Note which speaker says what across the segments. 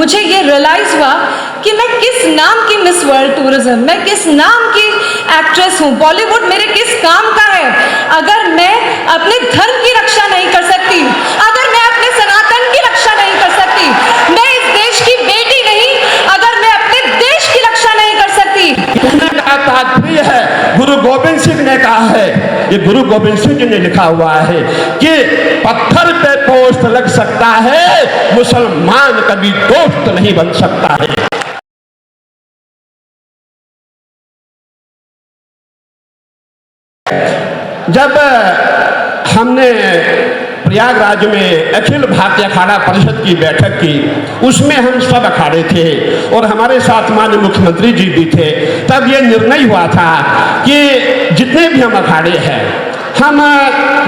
Speaker 1: मुझे ये रियलाइज हुआ कि मैं किस नाम की मिस वर्ल्ड टूरिज्म, मैं किस नाम की एक्ट्रेस हूँ, बॉलीवुड मेरे किस काम का है अगर मैं अपने धर्म की रक्षा नहीं कर सकती, अगर मैं अपने सनातन की रक्षा नहीं कर सकती, मैं इस देश की बेटी नहीं अगर मैं अपने देश की रक्षा नहीं कर सकती।
Speaker 2: कहने का तात्पर्य है, गुरु गोविंद सिंह ने कहा है, ये गुरु गोविंद सिंह जी ने लिखा हुआ है कि पत्थर पे पोस्ट लग सकता है, मुसलमान कभी दोस्त नहीं बन सकता है। जब हमने प्रयागराज में अखिल भारतीय अखाड़ा परिषद की बैठक की, उसमें हम सब अखाड़े थे और हमारे साथ माननीय मुख्यमंत्री जी भी थे। तब ये निर्णय हुआ था कि जितने भी हम अखाड़े हैं, हम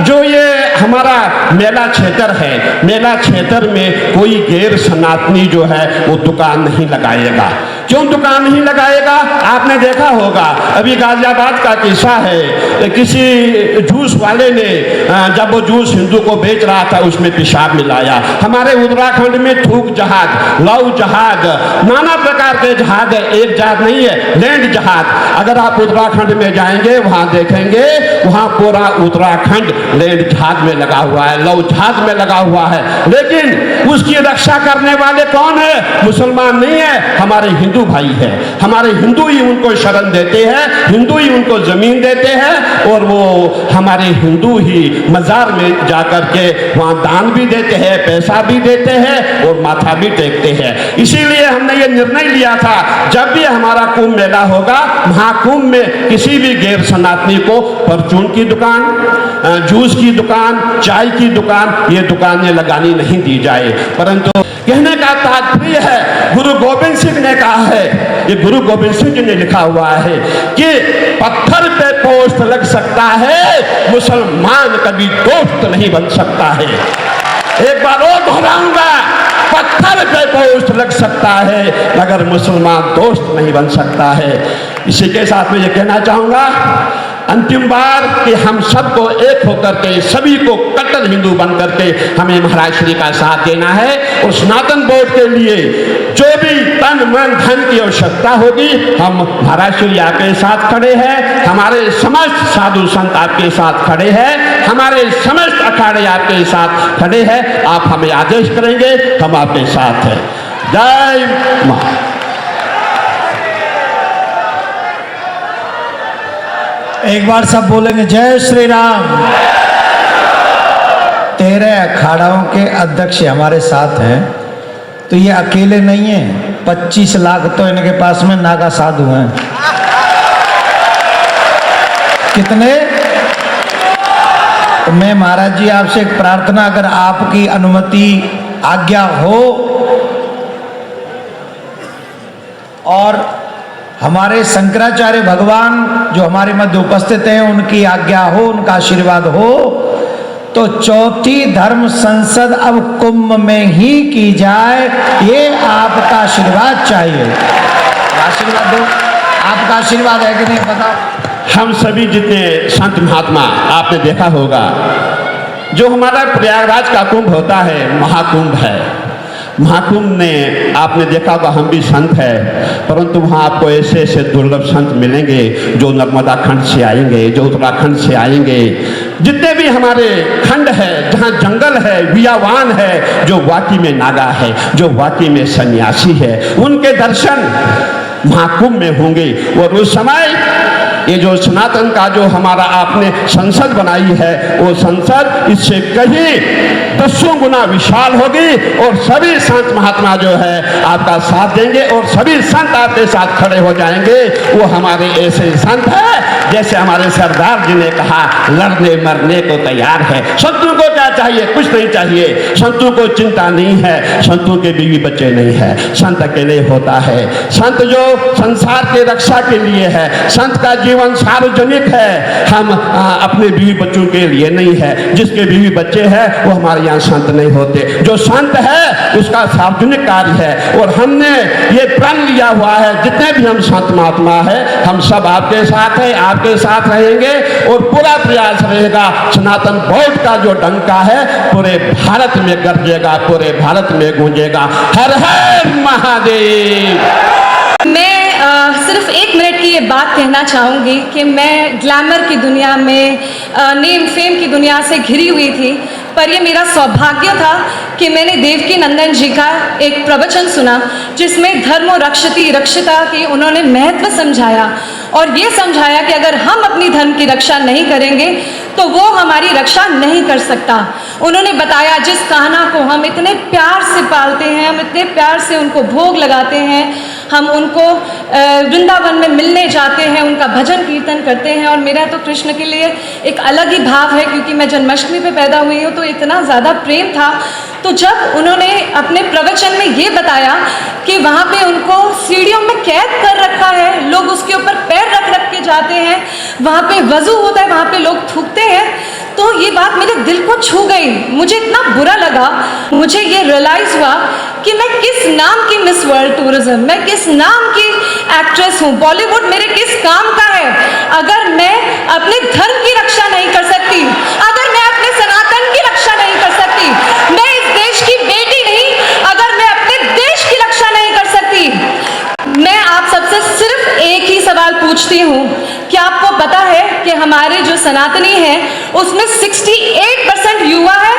Speaker 2: जो ये हमारा मेला क्षेत्र है, मेला क्षेत्र में कोई गैर सनातनी जो है वो दुकान नहीं लगाएगा। क्यों दुकान नहीं लगाएगा? आपने देखा होगा, अभी गाजियाबाद का किस्सा है, किसी जूस वाले ने जब वो जूस हिंदू को बेच रहा था उसमें पेशाब मिलाया। हमारे उत्तराखंड में थूक जहाज, लव जहाज, नाना प्रकार के जहाज है, एक जहाज नहीं है, लैंड जहाज। अगर आप उत्तराखंड में जाएंगे वहां देखेंगे, वहां पूरा उत्तराखंड लैंड जहाज में लगा हुआ है, लव जहाज में लगा हुआ है। लेकिन उसकी रक्षा करने वाले कौन है? मुसलमान नहीं है, हमारे हिंदू भाई है। हमारे हिंदू ही उनको शरण देते हैं, हिंदू ही उनको जमीन देते हैं और वो हमारे हिंदू ही मजार में जाकर के वहां दान भी देते हैं, पैसा भी देते हैं और माथा भी टेकते हैं। इसीलिए हमने ये निर्णय लिया था, जब भी हमारा कुंभ मेला होगा, महाकुंभ में किसी भी गैर सनातनी को परचून की दुकान, जूस की दुकान, चाय की दुकान, ये दुकानें लगानी नहीं दी जाए। परंतु कहने का तात्पर्य है, गुरु गोविंद सिंह ने कहा है, ये गुरु गोविंद सिंह जी ने लिखा हुआ है कि पत्थर पे पोस्ट लग सकता है, मुसलमान कभी दोस्त नहीं बन सकता है। एक बार और दोहराऊंगा, पत्थर पे पोस्ट लग सकता है मगर मुसलमान दोस्त नहीं बन सकता है। इसी के साथ में ये कहना चाहूंगा, अंतिम बार कि हम सबको एक होकर के, सभी को कट्टर हिंदू बन करके हमें महाराज श्री का साथ देना है और सनातन बोर्ड के लिए जो भी तन मन धन की आवश्यकता होगी, हम महाराज श्री आपके साथ खड़े हैं, हमारे समस्त साधु संत आपके साथ खड़े हैं, हमारे समस्त अखाड़े आपके साथ खड़े हैं। आप हमें आदेश करेंगे, हम आपके साथ हैं। जय मां।
Speaker 3: एक बार सब बोलेंगे जय श्री राम। 13 अखाड़ाओं के अध्यक्ष हमारे साथ हैं, तो ये अकेले नहीं हैं, 25 लाख तो इनके पास में नागा साधु हैं। कितने? तो मैं महाराज जी आपसे एक प्रार्थना, अगर आपकी अनुमति आज्ञा हो और हमारे शंकराचार्य भगवान जो हमारे मध्य उपस्थित हैं उनकी आज्ञा हो, उनका आशीर्वाद हो, तो चौथी धर्म संसद अब कुंभ में ही की जाए, ये आपका आशीर्वाद चाहिए। आशीर्वाद दो, आपका आशीर्वाद है कि नहीं बताओ।
Speaker 2: हम सभी जितने संत महात्मा, आपने देखा होगा, जो हमारा प्रयागराज का कुंभ होता है, महाकुंभ है। महाकुंभ में आपने देखा होगा, हम भी संत हैं, परंतु वहाँ आपको ऐसे ऐसे दुर्लभ संत मिलेंगे जो नर्मदा खंड से आएंगे, जो उत्तराखंड से आएंगे। जितने भी हमारे खंड है जहाँ जंगल है, वियावान है, जो वाकई में नागा है, जो वाकई में सन्यासी है, उनके दर्शन महाकुंभ में होंगे। और उस समय ये जो सनातन का जो हमारा आपने संसद बनाई है, वो संसद इससे कहीं 10 गुना विशाल होगी और सभी संत महात्मा जो है आपका साथ देंगे और सभी संत आपके साथ खड़े हो जाएंगे। वो हमारे ऐसे संत हैं जैसे हमारे सरदार जी ने कहा, लड़ने मरने को तैयार है। संतों को क्या चाहिए? कुछ नहीं चाहिए। संतों को चिंता नहीं है, संतों के बीवी बच्चे नहीं है, संत अकेले होता है। संत जो संसार के रक्षा के लिए है, संत का जीवन सार्वजनिक है, हम अपने बीवी बच्चों के लिए नहीं है। जिसके बीवी बच्चे हैं वो हमारे यहाँ संत नहीं होते। जो संत है उसका सार्वजनिक कार्य है और हमने ये प्रण लिया हुआ है, जितने भी हम संत महात्मा है, हम सब आपके साथ हैं, आपके साथ रहेंगे और पूरा प्रयास रहेगा। सनातन बोर्ड का जो डंका है पूरे भारत में गरजेगा, पूरे भारत में गूंजेगा। हर हर महादेव।
Speaker 1: मैं सिर्फ 1 मिनट की ये बात कहना चाहूँगी कि मैं ग्लैमर की दुनिया में, नेम फेम की दुनिया से घिरी हुई थी, पर ये मेरा सौभाग्य था कि मैंने देवकी नंदन जी का एक प्रवचन सुना जिसमें धर्मो रक्षति रक्षिता की उन्होंने महत्व समझाया और ये समझाया कि अगर हम अपनी धर्म की रक्षा नहीं करेंगे तो वो हमारी रक्षा नहीं कर सकता। उन्होंने बताया जिस कान्हा को हम इतने प्यार से पालते हैं, हम इतने प्यार से उनको भोग लगाते हैं, हम उनको वृंदावन में मिलने जाते हैं, उनका भजन कीर्तन करते हैं, और मेरा तो कृष्ण के लिए एक अलग ही भाव है क्योंकि मैं जन्माष्टमी पे पैदा हुई हूँ, तो इतना ज़्यादा प्रेम था। तो जब उन्होंने अपने प्रवचन में ये बताया कि वहाँ पे उनको सीढ़ियों में कैद कर रखा है, लोग उसके ऊपर पैर रख रख के जाते हैं, वहाँ पे वजू होता है, वहाँ पे लोग थूकते हैं, तो ये बात मेरे दिल को छू गई। मुझे इतना बुरा लगा, मुझे ये रियलाइज़ हुआ कि मैं किस नाम की मिस वर्ल्ड टूरिज्म, मैं किस नाम की एक्ट्रेस हूँ, बॉलीवुड मेरे किस काम का है अगर मैं अपने धर्म की रक्षा नहीं कर सकती, अगर मैं अपने सनातन की रक्षा नहीं कर सकती, मैं इस देश की बेटी नहीं अगर मैं अपने देश की रक्षा नहीं कर सकती। मैं आप सबसे सिर्फ एक ही सवाल पूछती हूँ, क्या आपको पता है कि हमारे जो सनातनी हैं उसमें 68% युवा है?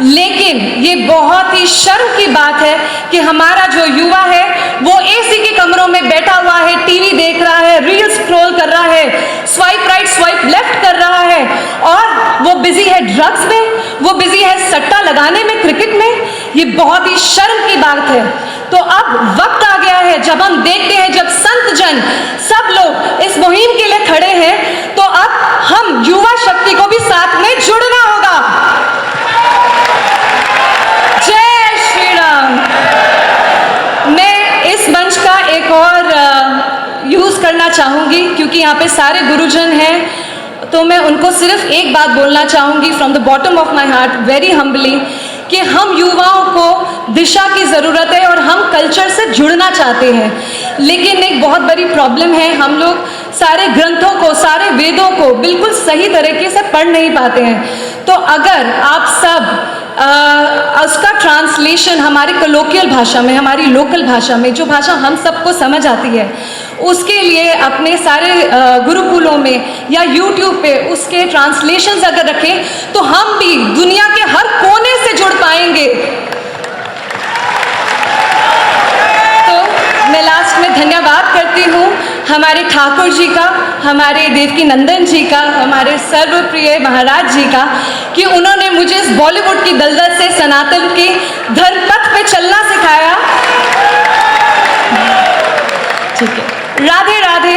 Speaker 1: लेकिन ये बहुत ही शर्म की बात है कि हमारा जो युवा है वो एसी के कमरों में बैठा हुआ है, टीवी देख रहा है, रील स्क्रॉल कर रहा है, स्वाइप राइट स्वाइप लेफ्ट कर रहा है, और वो बिजी है ड्रग्स में, वो बिजी है सट्टा लगाने में, क्रिकेट में। ये बहुत ही शर्म की बात है। तो अब वक्त आ गया है जब हम देखते हैं, जब संत जन सब लोग इस मुहिम के लिए खड़े हैं, तो अब हम युवा शक्ति को भी साथ में जुड़ना होगा। जय श्री राम। मैं इस मंच का एक और यूज करना चाहूंगी क्योंकि यहाँ पे सारे गुरुजन हैं, तो मैं उनको सिर्फ एक बात बोलना चाहूंगी from the bottom of my heart, very humbly, कि हम युवाओं को दिशा की ज़रूरत है और हम कल्चर से जुड़ना चाहते हैं, लेकिन एक बहुत बड़ी प्रॉब्लम है, हम लोग सारे ग्रंथों को, सारे वेदों को बिल्कुल सही तरीके से पढ़ नहीं पाते हैं। तो अगर आप सब उसका ट्रांसलेशन हमारी कलोकियल भाषा में, हमारी लोकल भाषा में, जो भाषा हम सबको समझ आती है, उसके लिए अपने सारे गुरुकुलों में या YouTube पे उसके ट्रांसलेशंस अगर रखें तो हम भी दुनिया के हर कोने से जुड़ पाएंगे। तो मैं लास्ट में धन्यवाद करती हूँ हमारे ठाकुर जी का, हमारे देवकी नंदन जी का, हमारे सर्वप्रिय महाराज जी का, कि उन्होंने मुझे इस बॉलीवुड की दलदल से सनातन के धर्म पथ पे चलना सिखाया। ठीक है, राधे राधे।